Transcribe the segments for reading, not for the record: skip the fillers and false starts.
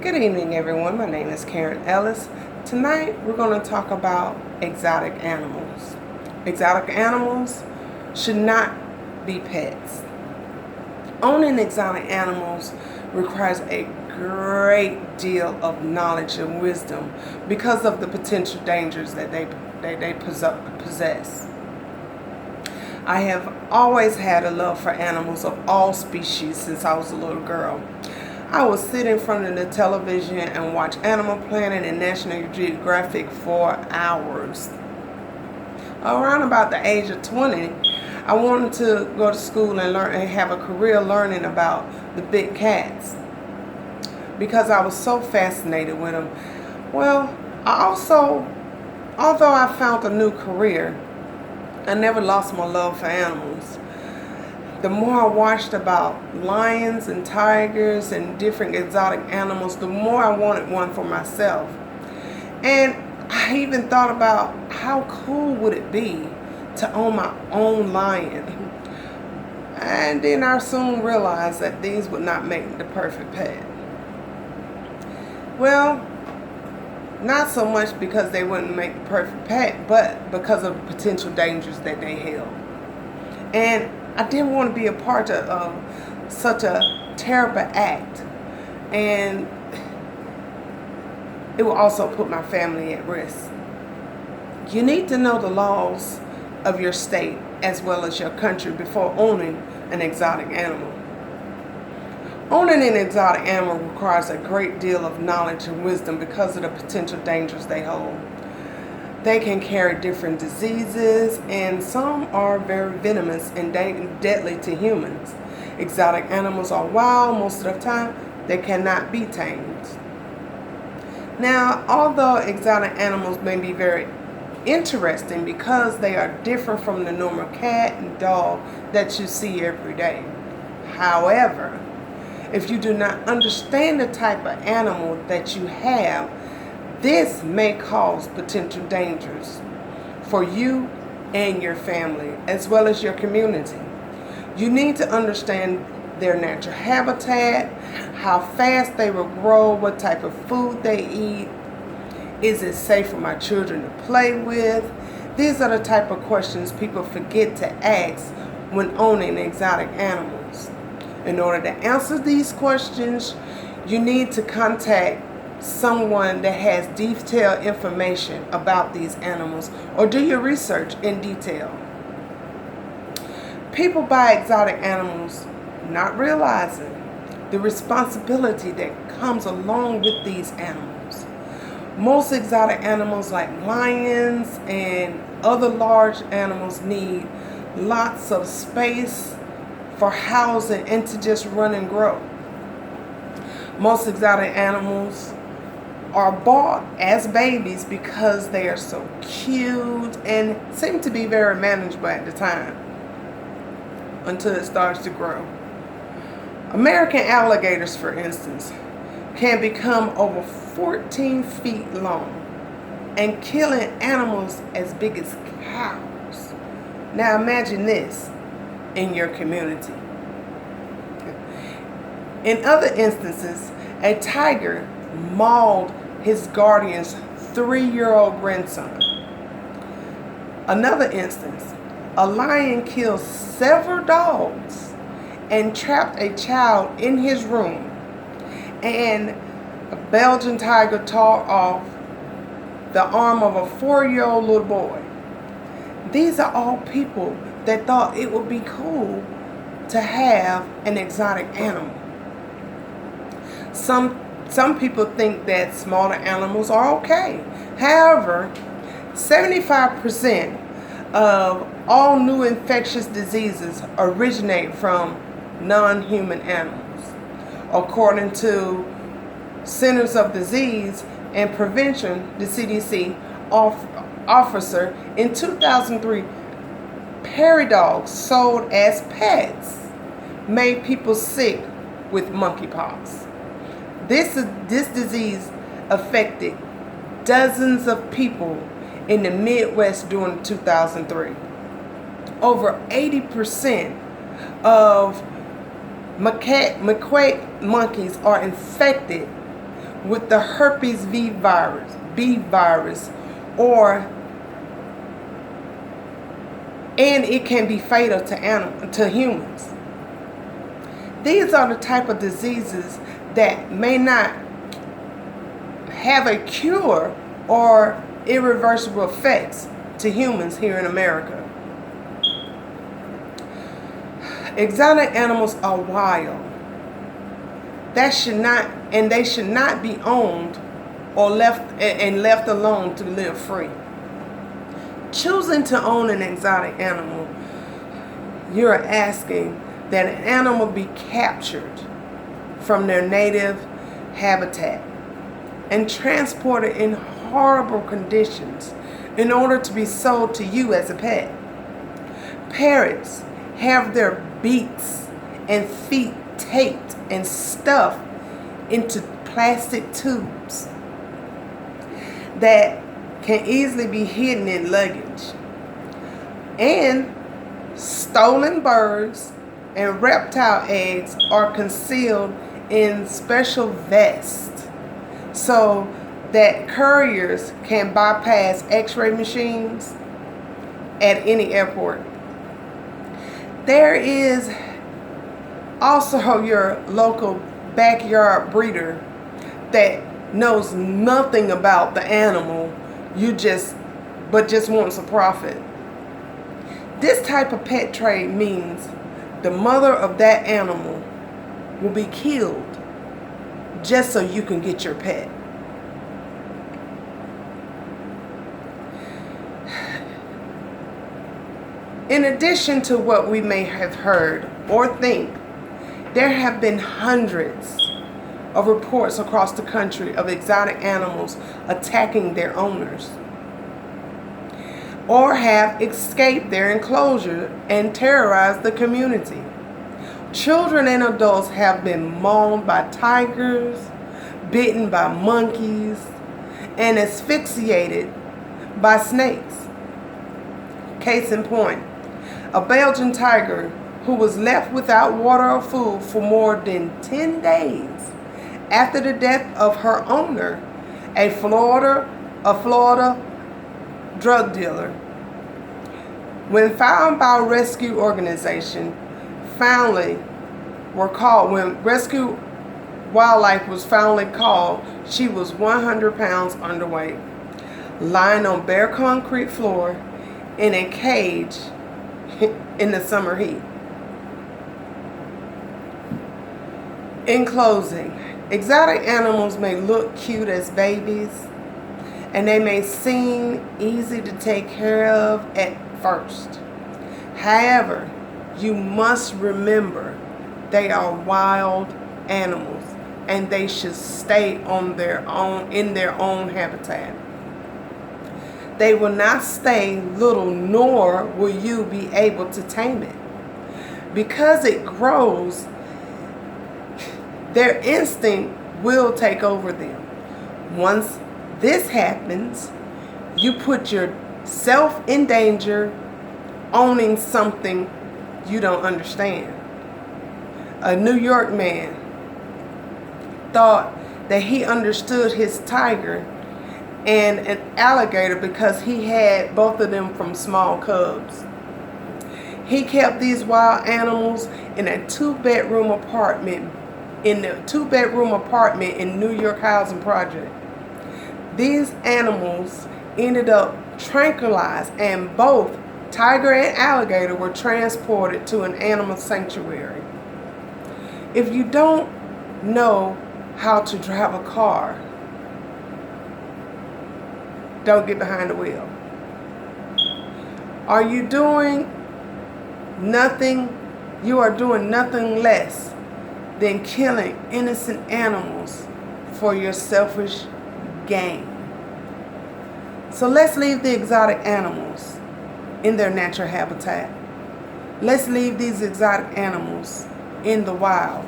Good evening, everyone. My name is Karen Ellis. Tonight, we're going to talk about exotic animals. Exotic animals should not be pets. Owning exotic animals requires a great deal of knowledge and wisdom because of the potential dangers that they possess. I have always had a love for animals of all species since I was a little girl. I would sit in front of the television and watch Animal Planet and National Geographic for hours. Around about the age of 20, I wanted to go to school and learn and have a career learning about the big cats because I was so fascinated with them. Well, although I found a new career, I never lost my love for animals. The more I watched about lions and tigers and different exotic animals, the more I wanted one for myself. And I even thought about how cool would it be to own my own lion. And then I soon realized that these would not make the perfect pet. Well, not so much because they wouldn't make the perfect pet, but because of the potential dangers that they held. And I didn't want to be a part of such a terrible act, and it will also put my family at risk. You need to know the laws of your state as well as your country before owning an exotic animal. Owning an exotic animal requires a great deal of knowledge and wisdom because of the potential dangers they hold. They can carry different diseases, and some are very venomous and deadly to humans. Exotic animals are wild most of the time. They cannot be tamed. Now, although exotic animals may be very interesting because they are different from the normal cat and dog that you see every day. However, if you do not understand the type of animal that you have, this may cause potential dangers for you and your family, as well as your community. You need to understand their natural habitat, how fast they will grow, what type of food they eat. Is it safe for my children to play with? These are the type of questions people forget to ask when owning exotic animals. In order to answer these questions, you need to contact someone that has detailed information about these animals, or do your research in detail. People buy exotic animals not realizing the responsibility that comes along with these animals. Most exotic animals like lions and other large animals need lots of space for housing and to just run and grow. Most exotic animals are bought as babies because they are so cute and seem to be very manageable at the time until it starts to grow. American alligators, for instance, can become over 14 feet long and killing animals as big as cows. Now imagine this in your community. In other instances, a tiger mauled his guardian's 3-year-old grandson. Another instance, a lion killed several dogs and trapped a child in his room, and a Belgian tiger tore off the arm of a 4-year-old little boy. These are all people that thought it would be cool to have an exotic animal. Some people think that smaller animals are okay. However, 75% of all new infectious diseases originate from non-human animals. According to Centers of Disease and Prevention, the CDC officer, in 2003, prairie dogs sold as pets made people sick with monkeypox. This disease affected dozens of people in the Midwest during 2003. Over 80% of macaque monkeys are infected with the herpes B virus, and it can be fatal to humans. These are the type of diseases that may not have a cure or irreversible effects to humans here in America. Exotic animals are wild. They should not be owned or left alone to live free. Choosing to own an exotic animal, you're asking that an animal be captured from their native habitat and transported in horrible conditions in order to be sold to you as a pet. Parrots have their beaks and feet taped and stuffed into plastic tubes that can easily be hidden in luggage. And stolen birds and reptile eggs are concealed in special vests so that couriers can bypass x-ray machines at any airport. There is also your local backyard breeder that knows nothing about the animal, but just wants a profit. This type of pet trade means the mother of that animal will be killed just so you can get your pet. In addition to what we may have heard or think, there have been hundreds of reports across the country of exotic animals attacking their owners or have escaped their enclosure and terrorized the community. Children and adults have been mauled by tigers, bitten by monkeys, and asphyxiated by snakes. Case in point, a Belgian tiger who was left without water or food for more than 10 days after the death of her owner, a Florida drug dealer. When found by a rescue organization, when Rescue Wildlife was finally called, she was 100 pounds underweight, lying on bare concrete floor in a cage in the summer heat. In closing, exotic animals may look cute as babies, and they may seem easy to take care of at first. However, you must remember they are wild animals and they should stay in their own habitat. They will not stay little, nor will you be able to tame it. Because it grows, their instinct will take over them. Once this happens, you put yourself in danger owning something you don't understand. A New York man thought that he understood his tiger and an alligator because he had both of them from small cubs. He kept these wild animals in a two-bedroom apartment in New York housing project. These animals ended up tranquilized, and both tiger and alligator were transported to an animal sanctuary. If you don't know how to drive a car, don't get behind the wheel. Are you doing nothing? You are doing nothing less than killing innocent animals for your selfish gain. So let's leave the exotic animals in their natural habitat. Let's leave these exotic animals in the wild.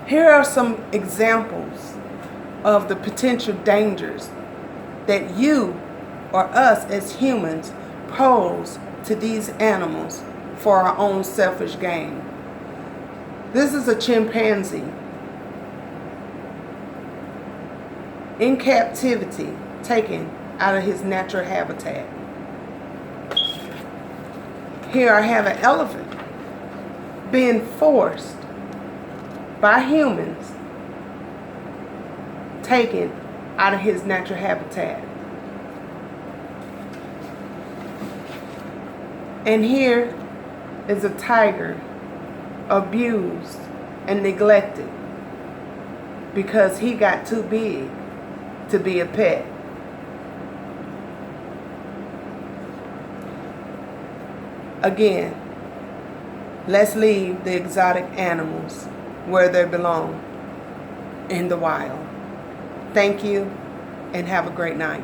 Here are some examples of the potential dangers that you or us as humans pose to these animals for our own selfish gain. This is a chimpanzee. in captivity, taken out of his natural habitat. Here I have an elephant being forced by humans, taken out of his natural habitat. And here is a tiger abused and neglected because he got too big to be a pet. Again, let's leave the exotic animals where they belong, in the wild. Thank you and have a great night.